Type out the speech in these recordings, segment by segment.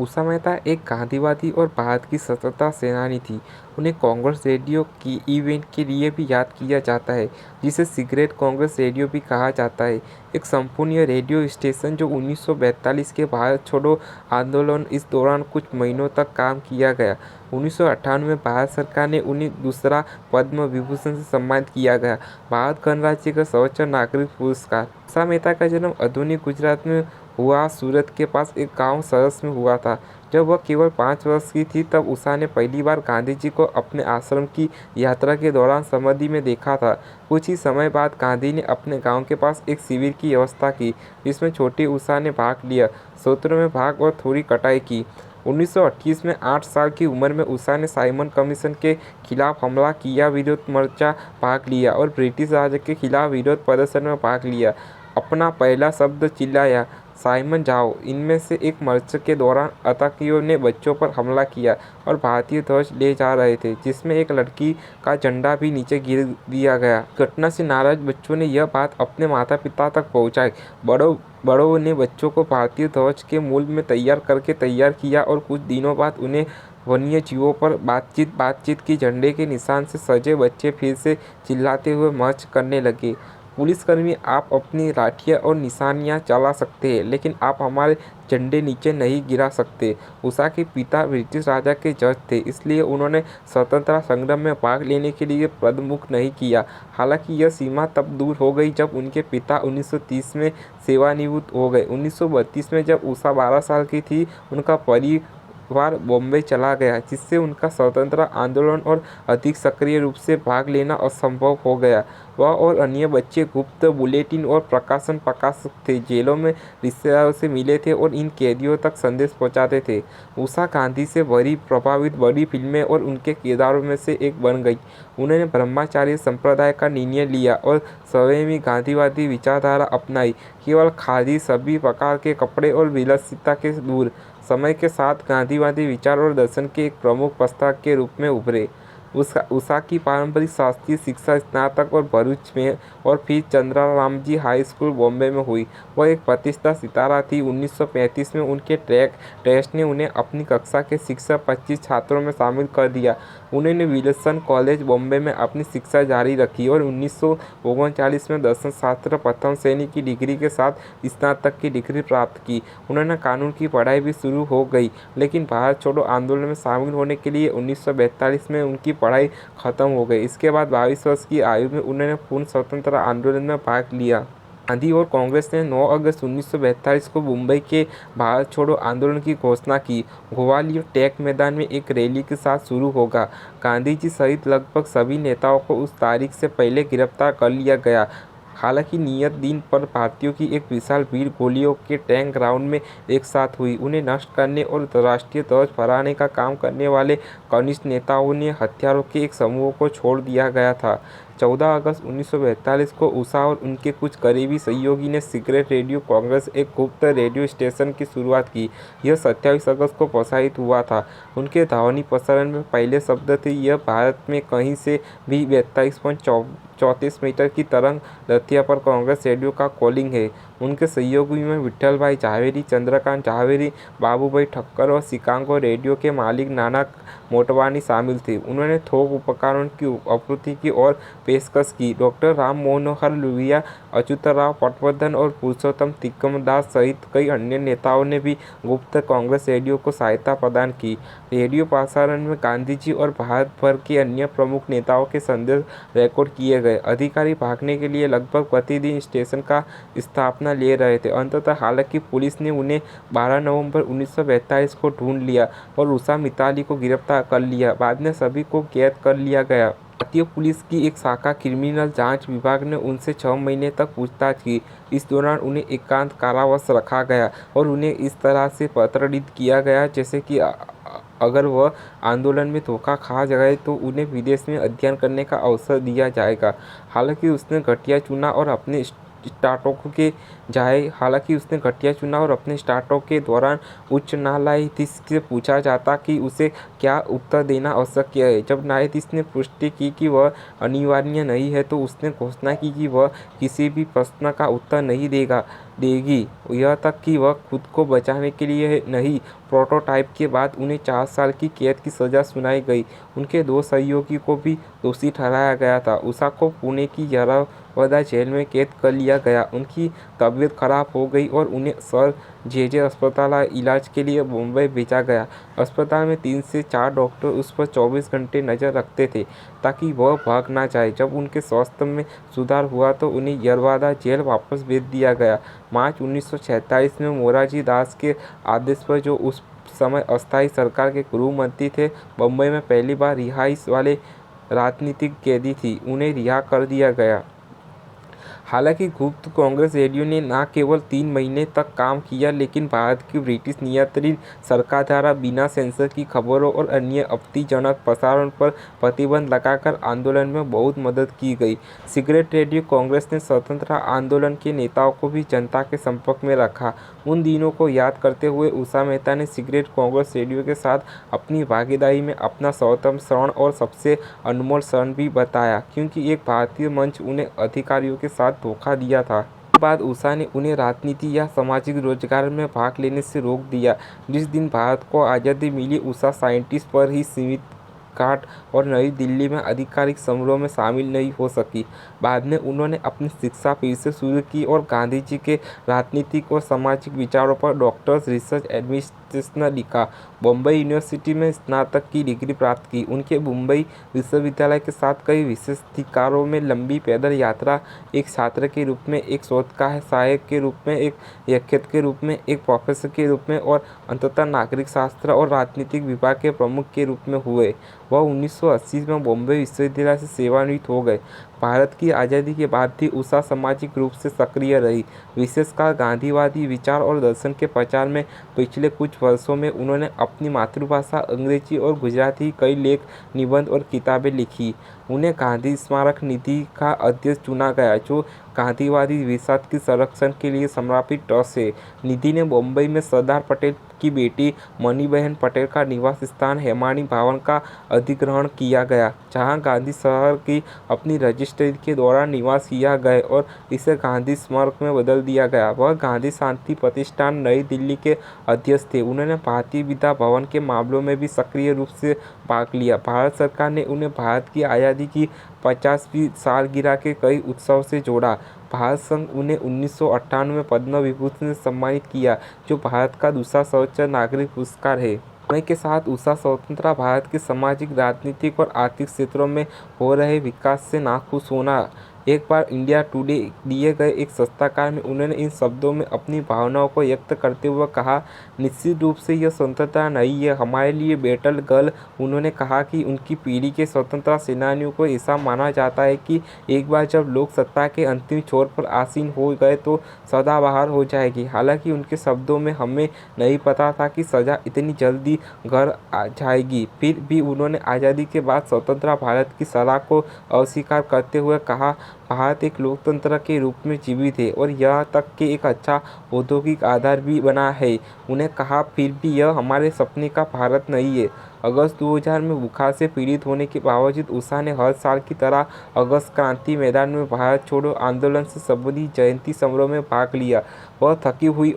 उषा मेहता एक गांधीवादी और भारत की स्वतंत्रता सेनानी थी। उन्हें कांग्रेस रेडियो की इवेंट के लिए भी याद किया जाता है, जिसे सिगरेट कांग्रेस रेडियो भी कहा जाता है। एक संपूर्ण रेडियो स्टेशन जो 1942 के भारत छोड़ो आंदोलन इस दौरान कुछ महीनों तक काम किया गया। 1998 में भारत सरकार ने उन्हें दूसरा पद्म विभूषण से सम्मानित किया गया, भारत गणराज्य का सर्वोच्च नागरिक पुरस्कार। उषा मेहता का जन्म आधुनिक गुजरात में हुआ। सूरत के पास एक गांव सरस में हुआ था। जब वह केवल 5 वर्ष की थी तब उषा ने पहली बार गांधी जी को अपने आश्रम की यात्रा के दौरान समाधि में देखा था। कुछ ही समय बाद गांधी ने अपने गांव के पास एक शिविर की व्यवस्था की, जिसमें छोटी उषा ने भाग लिया। सूत्रों में भाग और थोड़ी कटाई की। 1928 में 8 साल की उम्र में उषा ने साइमन कमीशन के खिलाफ हमला किया, विरोध मोर्चा भाग लिया और ब्रिटिश राज के खिलाफ विरोध प्रदर्शन में भाग लिया। अपना पहला शब्द चिल्लाया, साइमन जाओ। इनमें से एक मार्च के दौरान आतंकियों ने बच्चों पर हमला किया और भारतीय ध्वज ले जा रहे थे, जिसमें एक लड़की का झंडा भी नीचे गिर दिया गया। घटना से नाराज बच्चों ने यह बात अपने माता पिता तक पहुंचाई। बड़ों ने बच्चों को भारतीय ध्वज के मूल में तैयार किया और कुछ दिनों बाद उन्हें वन्य जीवों पर बातचीत की झंडे के निशान से सजे बच्चे फिर से चिल्लाते हुए मार्च करने लगे। पुलिसकर्मी, आप अपनी लाठियां और निशानियां चला सकते हैं, लेकिन आप हमारे झंडे नीचे नहीं गिरा सकते। उषा के पिता ब्रिटिश राजा के जज थे, इसलिए उन्होंने स्वतंत्रता संग्राम में भाग लेने के लिए पदमुख नहीं किया। हालांकि यह सीमा तब दूर हो गई जब उनके पिता 1930 में सेवानिवृत्त हो गए। 1932 में जब उषा 12 साल की थी, उनका परिवार बॉम्बे चला गया, जिससे उनका स्वतंत्रता आंदोलन और अधिक सक्रिय रूप से भाग लेना असंभव हो गया। वह और अन्य बच्चे गुप्त बुलेटिन और प्रकाशन प्रकाशक थे, जेलों में रिश्तेदारों से मिले थे और इन कैदियों तक संदेश पहुंचाते थे। उषा गांधी से बड़ी प्रभावित बड़ी फिल्में और उनके किरदारों में से एक बन गई। उन्होंने ब्रह्मचार्य संप्रदाय का निर्णय लिया और स्वयं गांधीवादी विचारधारा अपनाई। केवल खादी, सभी प्रकार के कपड़े और विलासिता के दूर। समय के साथ गांधीवादी विचार और दर्शन के एक प्रमुख प्रस्तावक के रूप में उभरे। उषा की पारंपरिक शास्त्रीय शिक्षा स्नातक और भरूच में और फिर चंद्रारामजी हाई स्कूल बॉम्बे में हुई। वह एक प्रतिष्ठित सितारा थी। 1935 में उनके टेस्ट ने उन्हें अपनी कक्षा के शिक्षक 25 छात्रों में शामिल कर दिया। उन्होंने विल्सन कॉलेज बॉम्बे में अपनी शिक्षा जारी रखी और 1939 में दर्शन शास्त्र प्रथम श्रेणी की डिग्री के साथ स्नातक की डिग्री प्राप्त की। उन्होंने कानून की पढ़ाई भी शुरू हो गई, लेकिन भारत छोड़ो आंदोलन में शामिल होने के लिए 1942 में उनकी पढ़ाई खत्म हो गई। इसके बाद 22 वर्ष की आयु में उन्होंने पूर्ण स्वतंत्रता आंदोलन में भाग लिया। गांधी और कांग्रेस ने 9 अगस्त 1942 को मुंबई के भारत छोड़ो आंदोलन की घोषणा की। ग्वालियर टैंक मैदान में एक रैली के साथ शुरू होगा। गांधी जी सहित लगभग सभी नेताओं को उस तारीख से पहले गिरफ्तार कर लिया गया। हालांकि नियत दिन पर भारतीयों की एक विशाल भीड़ गोलियों के टैंक ग्राउंड में एक साथ हुई। उन्हें नष्ट करने और राष्ट्रीय ध्वज फहराने का काम करने वाले कम्युनिस्ट नेताओं ने हथियारों के एक समूह को छोड़ दिया गया था। 14 अगस्त 1942 को उषा और उनके कुछ करीबी सहयोगी ने सिगरेट रेडियो कांग्रेस, एक गुप्त रेडियो स्टेशन की शुरुआत की। यह 27 अगस्त को प्रसारित हुआ था। उनके ध्वनि प्रसारण में पहले शब्द थे, यह भारत में कहीं से भी 42.34 मीटर की तरंग दैर्ध्य पर कांग्रेस रेडियो का कॉलिंग है। उनके सहयोगी में विट्ठल भाई झावेरी, चंद्रकांत झावेरी, बाबूभाई ठक्कर और शिकागो रेडियो के मालिक नाना मोटवानी शामिल थे। उन्होंने थोक उपकरणों की आपूर्ति की और पेशकश की। डॉक्टर राम मनोहर लोहिया, अच्युतराव पटवर्धन और पुरुषोत्तम तिग्गमदास सहित कई अन्य नेताओं ने भी गुप्त कांग्रेस रेडियो को सहायता प्रदान की। रेडियो प्रसारण में गांधी जी और भारत भर के अन्य प्रमुख नेताओं के संदेश रिकॉर्ड किए गए। अधिकारी भागने के लिए लगभग प्रतिदिन स्टेशन का स्थापना ले रहे थे। अंततः हालांकि पुलिस ने उन्हें 12 नवंबर 1942 को ढूंढ लिया और उषा मिताली को गिरफ्तार कर लिया। बाद में सभी को कैद कर लिया गया। भारतीय पुलिस की एक शाखा क्रिमिनल जांच विभाग ने उनसे 6 महीने तक पूछताछ की। इस दौरान उन्हें एकांत कारावास रखा गया और उन्हें इस तरह से प्रताड़ित किया गया जैसे कि अगर वह आंदोलन में धोखा खा गए तो उन्हें विदेश में अध्ययन करने का अवसर दिया जाएगा। हालांकि उसने घटिया चुना और अपने स्टार्टअप के जाए। हालांकि उसने घटिया चुना और अपने स्टार्टअप के दौरान उच्च न्यायाधीश से पूछा जाता कि उसे क्या उत्तर देना आवश्यक है। जब न्यायाधीश ने पुष्टि की कि वह अनिवार्य नहीं है तो उसने घोषणा की कि वह किसी भी प्रश्न का उत्तर नहीं देगी, यह तक कि वह खुद को बचाने के लिए नहीं। प्रोटोटाइप के बाद उन्हें 4 साल की कैद की सजा सुनाई गई। उनके 2 सहयोगी को भी दोषी ठहराया गया था। उषा को पुणे की यरवदा जेल में कैद कर लिया गया। उनकी तबीयत खराब हो गई और उन्हें सर जे अस्पताल इलाज के लिए मुंबई भेजा गया। अस्पताल में 3 से 4 डॉक्टर उस पर 24 घंटे नजर रखते थे ताकि वह भाग ना जाए। जब उनके स्वास्थ्य में सुधार हुआ तो उन्हें यरवदा जेल वापस भेज दिया गया। मार्च 1946 में मोरारजी दास के आदेश पर, जो उस समय अस्थायी सरकार के गृह मंत्री थे, बम्बई में पहली बार रिहाइश वाले राजनीतिक कैदी थी, उन्हें रिहा कर दिया गया। हालांकि गुप्त कांग्रेस रेडियो ने न केवल 3 महीने तक काम किया, लेकिन भारत की ब्रिटिश नियंत्रित सरकार द्वारा बिना सेंसर की खबरों और अन्य आपत्तिजनक प्रसारण पर प्रतिबंध लगाकर आंदोलन में बहुत मदद की गई। सिगरेट रेडियो कांग्रेस ने स्वतंत्रता आंदोलन के नेताओं को भी जनता के संपर्क में रखा। उन दिनों को याद करते हुए उषा मेहता ने सिगरेट कांग्रेस रेडियो के साथ अपनी भागीदारी में अपना सर्वोत्तम क्षण और सबसे अनमोल क्षण भी बताया, क्योंकि एक भारतीय मंच उन्हें अधिकारियों के साथ धोखा दिया था। इसके बाद उषा ने उन्हें राजनीति या सामाजिक रोजगार में भाग लेने से रोक दिया। जिस दिन भारत को आज़ादी मिली, उषा साइंटिस्ट पर ही सीमित घाट और नई दिल्ली में आधिकारिक समारोह में शामिल नहीं हो सकी। बाद में उन्होंने अपनी शिक्षा फिर से शुरू की और गांधी जी के राजनीतिक और सामाजिक विचारों पर डॉक्टर्स रिसर्च एडमिनिस्ट्रेशन लिखा। बम्बई यूनिवर्सिटी में स्नातक की डिग्री प्राप्त की। उनके मुंबई विश्वविद्यालय के साथ कई विशेषाधिकारों में लंबी पैदल यात्रा, एक छात्र के रूप में, एक शोधकार सहायक के रूप में, एक लेखक के रूप में, एक प्रोफेसर के रूप में और अंततः नागरिक शास्त्र और राजनीतिक विभाग के प्रमुख के रूप में हुए। वह 1980 में बॉम्बे विश्वविद्यालय से सेवानिवृत्त हो गए। भारत की आज़ादी के बाद भी उषा सामाजिक रूप से सक्रिय रही, विशेषकर गांधीवादी विचार और दर्शन के प्रचार में। पिछले कुछ वर्षों में उन्होंने अपनी मातृभाषा अंग्रेजी और गुजराती कई लेख, निबंध और किताबें लिखी। उन्हें गांधी स्मारक निधि का अध्यक्ष चुना गया, जो गांधीवादी विचार के संरक्षण के लिए समर्पित ट्रस्ट है। निधि ने मुंबई में सरदार पटेल की बेटी मणिबेन पटेल का निवास स्थान हेमानी भवन का अधिग्रहण किया गया, जहां गांधी शहर की अपनी रजिस्ट्री के दौरान निवास किया गया और इसे गांधी स्मारक में बदल दिया गया। वह गांधी शांति प्रतिष्ठान नई दिल्ली के अध्यक्ष थे। उन्होंने भारतीय विद्या भवन के मामलों में भी सक्रिय रूप से भाग लिया। भारत सरकार ने उन्हें भारत की आज़ादी की 50वीं सालगिरह के कई उत्सव से जोड़ा। भारत संघ उन्हें 1998 में पद्म विभूषण से सम्मानित किया, जो भारत का दूसरा सर्वोच्च नागरिक पुरस्कार है। समय के साथ उषा स्वतंत्र भारत के सामाजिक, राजनीतिक और आर्थिक क्षेत्रों में हो रहे विकास से नाखुश होना। एक बार इंडिया टुडे दिए गए एक साक्षात्कार में उन्होंने इन शब्दों में अपनी भावनाओं को व्यक्त करते हुए कहा, निश्चित रूप से यह स्वतंत्रता नहीं है हमारे लिए बैटल गर्ल। उन्होंने कहा कि उनकी पीढ़ी के स्वतंत्रता सेनानियों को ऐसा माना जाता है कि एक बार जब लोग सत्ता के अंतिम छोर पर आसीन हो गए तो सदाबहार हो जाएगी। हालांकि उनके शब्दों में हमें नहीं पता था कि सजा इतनी जल्दी घर आ जाएगी। फिर भी उन्होंने आज़ादी के बाद स्वतंत्र भारत की सलाह को अस्वीकार करते हुए कहा, भारत एक लोकतंत्र के रूप में जीवित है और यहाँ तक कि एक अच्छा औद्योगिक आधार भी बना है। उन्हें कहा, फिर भी यह हमारे सपने का भारत नहीं है। अगस्त 2000 में बुखार से पीड़ित होने के बावजूद उषा ने हर साल की तरह अगस्त क्रांति मैदान में भारत छोड़ो आंदोलन से संबंधित जयंती समारोह में भाग लिया। वह थकी हुई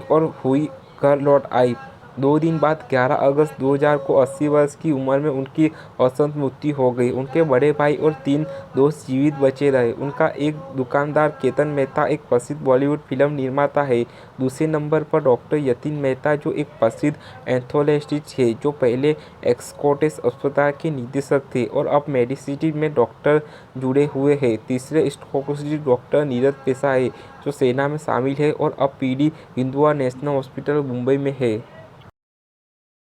और हुई घर लौट आई। 2 दिन बाद 11 अगस्त 2000 को 80 वर्ष की उम्र में उनकी असंत मृत्यु हो गई। उनके बड़े भाई और 3 दोस्त जीवित बचे रहे। उनका एक दुकानदार केतन मेहता एक प्रसिद्ध बॉलीवुड फिल्म निर्माता है। दूसरे नंबर पर डॉक्टर यतीन मेहता, जो एक प्रसिद्ध एंथ्रोपोलॉजिस्ट है, जो पहले एस्कॉटिश अस्पताल के निदेशक थे और अब मेडिसिटी में डॉक्टर जुड़े हुए हैं। तीसरे स्टोकोलॉजिस्ट डॉक्टर नीरज पेशा है, जो सेना में शामिल है और अब पीडी हिंदुआ नेशनल हॉस्पिटल मुंबई में है।